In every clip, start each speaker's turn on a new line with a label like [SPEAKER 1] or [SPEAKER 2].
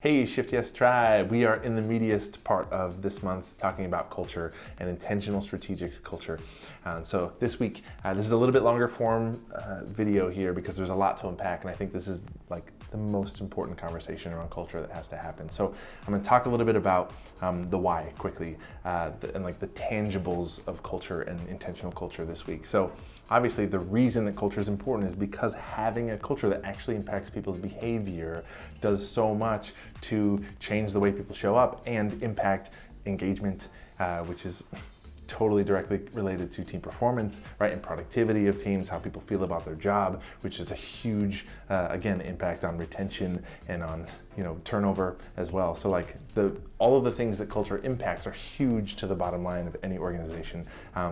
[SPEAKER 1] Hey Shift Yes Tribe, we are in the meatiest part of this month talking about culture and intentional strategic culture. So this week, this is a little bit longer form video here because there's a lot to unpack, and I think this is like the most important conversation around culture that has to happen. So I'm going to talk a little bit about the why quickly and like the tangibles of culture and intentional culture this week. So obviously the reason that culture is important is because having a culture that actually impacts people's behavior does so much to change the way people show up and impact engagement, which is totally directly related to team performance, right? And productivity of teams, how people feel about their job, which is a huge, again, impact on retention and on, turnover as well. So like all of the things that culture impacts are huge to the bottom line of any organization.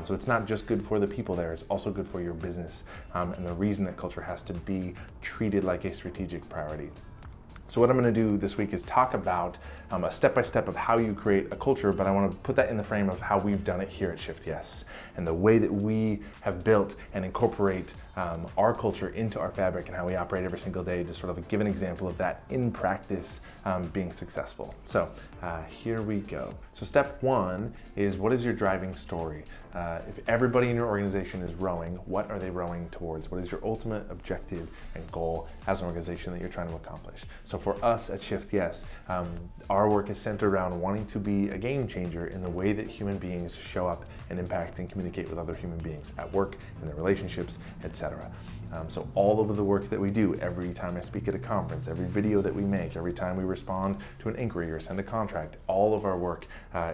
[SPEAKER 1] So it's not just good for the people there, it's also good for your business. And the reason that culture has to be treated like a strategic priority. So what I'm going to do this week is talk about a step-by-step of how you create a culture, but I want to put that in the frame of how we've done it here at Shift Yes and the way that we have built and incorporate our culture into our fabric and how we operate every single day to sort of give an example of that in practice being successful. So here we go. So step one is, what is your driving story? If everybody in your organization is rowing, what are they rowing towards? What is your ultimate objective and goal as an organization that you're trying to accomplish? So for us at Shift Yes, our work is centered around wanting to be a game changer in the way that human beings show up and impact and communicate with other human beings at work, in their relationships, etc. So all of the work that we do, every time I speak at a conference, every video that we make, every time we respond to an inquiry or send a contract, all of our work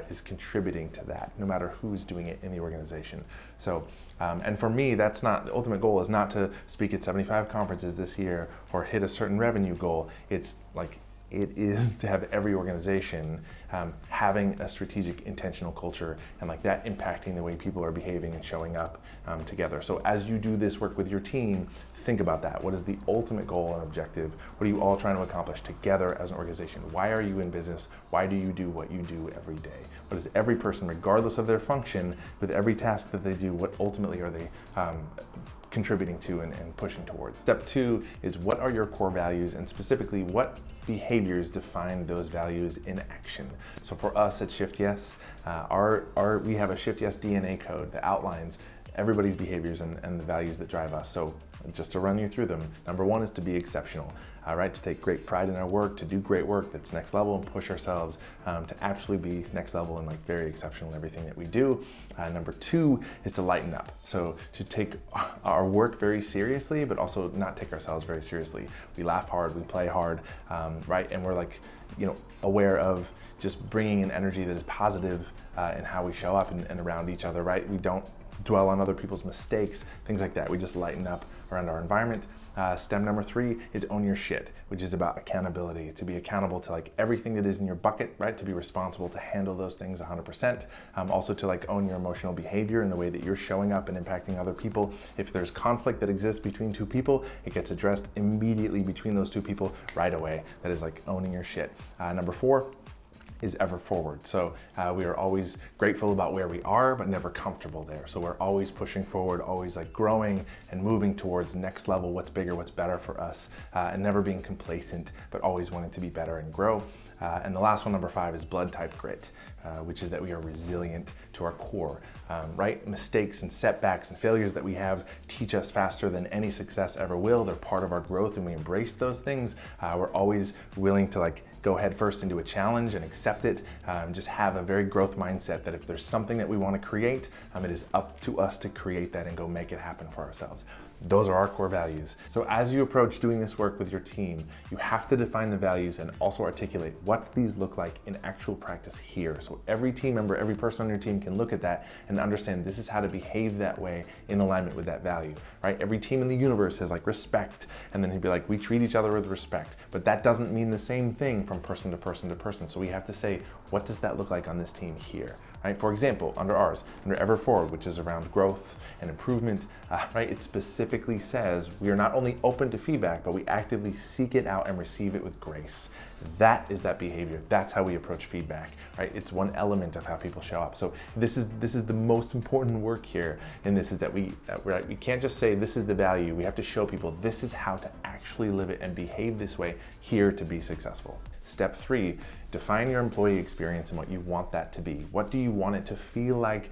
[SPEAKER 1] is contributing to that, no matter who's doing it in the organization. So, and for me, that's not, the ultimate goal is not to speak at 75 conferences this year or hit a certain revenue goal. It's like, it is to have every organization having a strategic, intentional culture and like that impacting the way people are behaving and showing up together. So as you do this work with your team, think about that. What is the ultimate goal and objective? What are you all trying to accomplish together as an organization? Why are you in business? Why do you do what you do every day? What is every person, regardless of their function, with every task that they do, what ultimately are they contributing to and pushing towards? Step two is, what are your core values, and specifically what behaviors define those values in action? So for us at Shift Yes, we have a Shift Yes DNA code that outlines everybody's behaviors and the values that drive us. So just to run you through them, number one is to be exceptional, right? To take great pride in our work, to do great work that's next level and push ourselves to actually be next level and like very exceptional in everything that we do. Number two is to lighten up. So to take our work very seriously, but also not take ourselves very seriously. We laugh hard, we play hard, right? And we're like, aware of just bringing an energy that is positive in how we show up and around each other, right? We don't dwell on other people's mistakes, things like that. We just lighten up around our environment. Step number three is own your shit, which is about accountability, to be accountable to like everything that is in your bucket, right? To be responsible to handle those things 100%. Also to like own your emotional behavior in the way that you're showing up and impacting other people. If there's conflict that exists between two people, it gets addressed immediately between those two people right away. That is like owning your shit. Number four is ever forward. So we are always grateful about where we are, but never comfortable there. So we're always pushing forward, always like growing and moving towards next level, what's bigger, what's better for us, and never being complacent, but always wanting to be better and grow. And the last one, number five, is blood type grit, which is that we are resilient to our core, right? Mistakes and setbacks and failures that we have teach us faster than any success ever will. They're part of our growth, and we embrace those things. We're always willing to like go head first into a challenge and accept it. Just have a very growth mindset that if there's something that we want to create, it is up to us to create that and go make it happen for ourselves. Those are our core values. So as you approach doing this work with your team, you have to define the values and also articulate what these look like in actual practice here. So every team member, every person on your team can look at that and understand this is how to behave that way in alignment with that value, right? Every team in the universe has like respect, and then he'd be like, we treat each other with respect, but that doesn't mean the same thing from person to person to person. So we have to say, what does that look like on this team here? Right? For example, under Ever Forward, which is around growth and improvement, right? It specifically says we are not only open to feedback, but we actively seek it out and receive it with grace. That is that behavior. That's how we approach feedback, right? It's one element of how people show up. So this is the most important work here, and this is that we can't just say this is the value. We have to show people this is how to actually live it and behave this way here to be successful. Step 3, define your employee experience and what you want that to be. What do you want it to feel like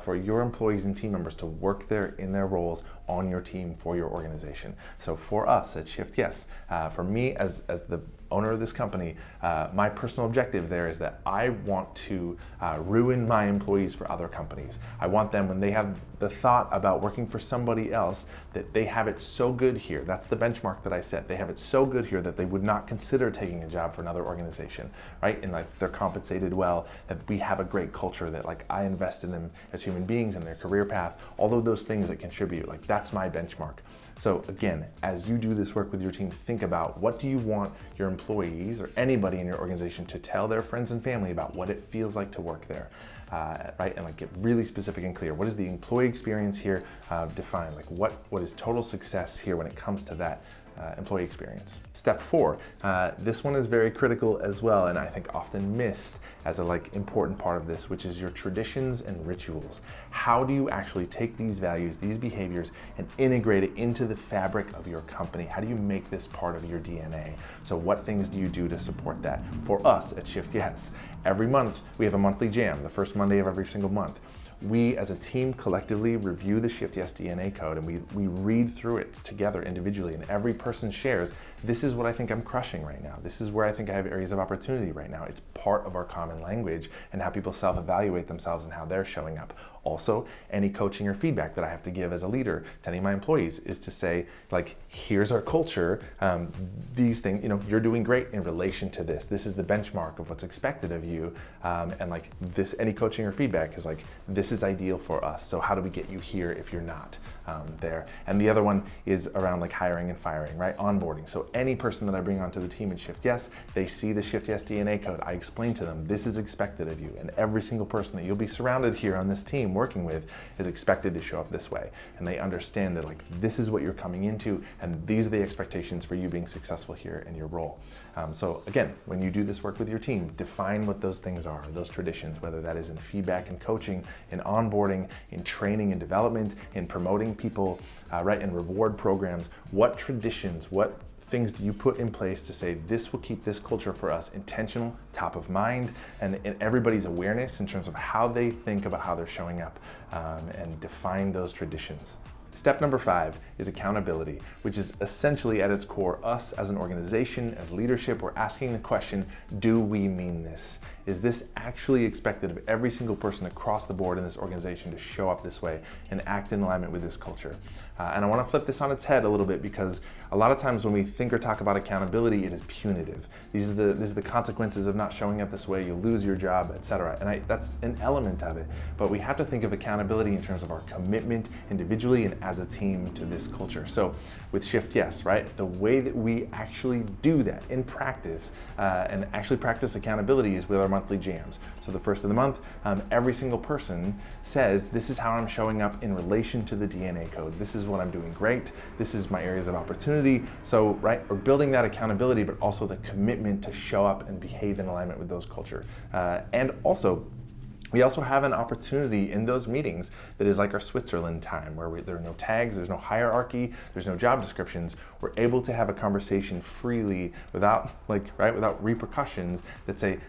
[SPEAKER 1] for your employees and team members to work there in their roles on your team for your organization? So for us at Shift Yes, for me as the owner of this company, my personal objective there is that I want to ruin my employees for other companies. I want them, when they have the thought about working for somebody else, that they have it so good here. That's the benchmark that I set. They have it so good here that they would not consider taking a job for another organization, right? And like they're compensated well, that we have a great culture, that like I invest in them as human beings and their career path, all of those things that contribute. Like that's my benchmark. So again, as you do this work with your team, think about what do you want your employees or anybody in your organization to tell their friends and family about what it feels like to work there, right? And like get really specific and clear. What is the employee experience here? Define like what is total success here when it comes to that employee experience. Step 4, this one is very critical as well, and I think often missed as a important part of this, which is your traditions and rituals. How do you actually take these values, these behaviors, and integrate it into the fabric of your company? How do you make this part of your DNA? So what things do you do to support that? For us at Shift Yes, every month we have a monthly jam, the first Monday of every single month. We as a team collectively review the Shift Yes DNA code, and we read through it together individually, and every person shares, this is what I think I'm crushing right now. This is where I think I have areas of opportunity right now. It's part of our common language and how people self-evaluate themselves and how they're showing up. Also, any coaching or feedback that I have to give as a leader to any of my employees is to say, like, here's our culture, these things, you're doing great in relation to this. This is the benchmark of what's expected of you. And like this, any coaching or feedback is like, this is ideal for us. So how do we get you here if you're not there? And the other one is around like hiring and firing, right? Onboarding. So any person that I bring onto the team in Shift Yes, they see the Shift Yes DNA code. I explain to them, this is expected of you. And every single person that you'll be surrounded here on this team working with is expected to show up this way. And they understand that like, this is what you're coming into, and these are the expectations for you being successful here in your role. So again, when you do this work with your team, define what those things are, those traditions, whether that is in feedback and coaching, in onboarding, in training and development, in promoting people, right, in reward programs. What traditions, what things do you put in place to say this will keep this culture for us intentional, top of mind, and in everybody's awareness in terms of how they think about how they're showing up, and define those traditions. Step number 5 is accountability, which is essentially at its core us as an organization, as leadership. We're asking the question, do we mean this? Is this actually expected of every single person across the board in this organization to show up this way and act in alignment with this culture? And I want to flip this on its head a little bit, because a lot of times when we think or talk about accountability, it is punitive. These are the consequences of not showing up this way. You'll lose your job, etc. And that's an element of it. But we have to think of accountability in terms of our commitment individually and as a team to this culture. So with Shift Yes, right, the way that we actually do that in practice and actually practice accountability is with our monthly jams. So the first of the month, every single person says, this is how I'm showing up in relation to the DNA code. This is what I'm doing great. This is my areas of opportunity. So, right, we're building that accountability, but also the commitment to show up and behave in alignment with those culture. And also, we also have an opportunity in those meetings that is like our Switzerland time, where there are no tags, there's no hierarchy, there's no job descriptions. We're able to have a conversation freely without without repercussions that say,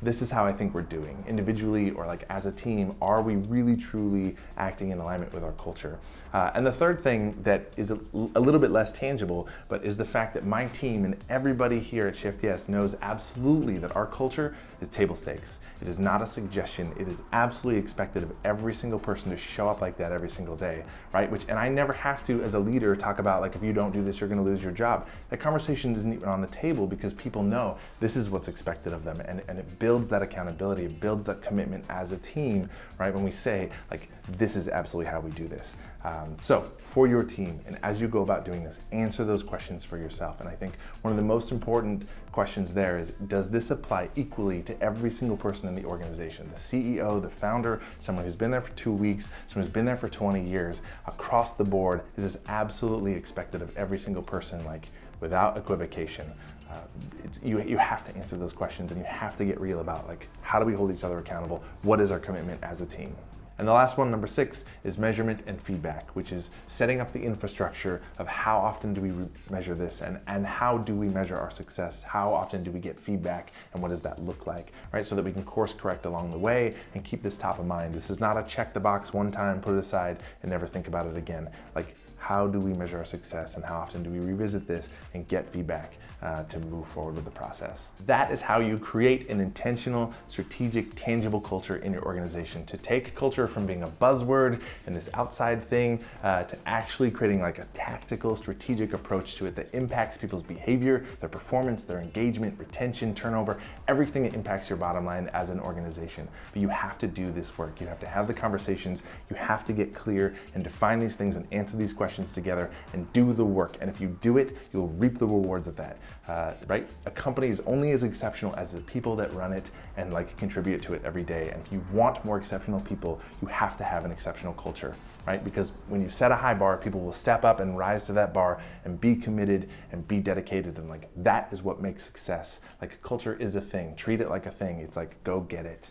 [SPEAKER 1] this is how I think we're doing individually or like as a team. Are we really truly acting in alignment with our culture? And the third thing that is a little bit less tangible, but is the fact that my team and everybody here at Shift Yes knows absolutely that our culture is table stakes. It is not a suggestion. It is absolutely expected of every single person to show up like that every single day, right? And I never have to, as a leader, talk about like, if you don't do this, you're gonna lose your job. That conversation isn't even on the table, because people know this is what's expected of them, and it builds that accountability, it builds that commitment as a team, right? When we say like, this is absolutely how we do this. So for your team, and as you go about doing this, answer those questions for yourself. And I think one of the most important questions there is, does this apply equally to every single person in the organization? The CEO, the founder, someone who's been there for 2 weeks, someone who's been there for 20 years, across the board, is this absolutely expected of every single person, like without equivocation? you have to answer those questions, and you have to get real about like, how do we hold each other accountable? What is our commitment as a team? And the last one, number 6, is measurement and feedback, which is setting up the infrastructure of how often do we measure this, and how do we measure our success? How often do we get feedback, and what does that look like, right? So that we can course correct along the way and keep this top of mind. This is not a check the box one time, put it aside, and never think about it again. Like, how do we measure our success, and how often do we revisit this and get feedback to move forward with the process? That is how you create an intentional, strategic, tangible culture in your organization. To take culture from being a buzzword and this outside thing to actually creating like a tactical, strategic approach to it that impacts people's behavior, their performance, their engagement, retention, turnover, everything that impacts your bottom line as an organization. But you have to do this work. You have to have the conversations. You have to get clear and define these things and answer these questions together and do the work. And if you do it, you'll reap the rewards of that, right? A company is only as exceptional as the people that run it and like contribute to it every day. And if you want more exceptional people, you have to have an exceptional culture, right? Because when you set a high bar, people will step up and rise to that bar and be committed and be dedicated. And like, that is what makes success. Like, culture is a thing. Treat it like a thing. It's like, go get it.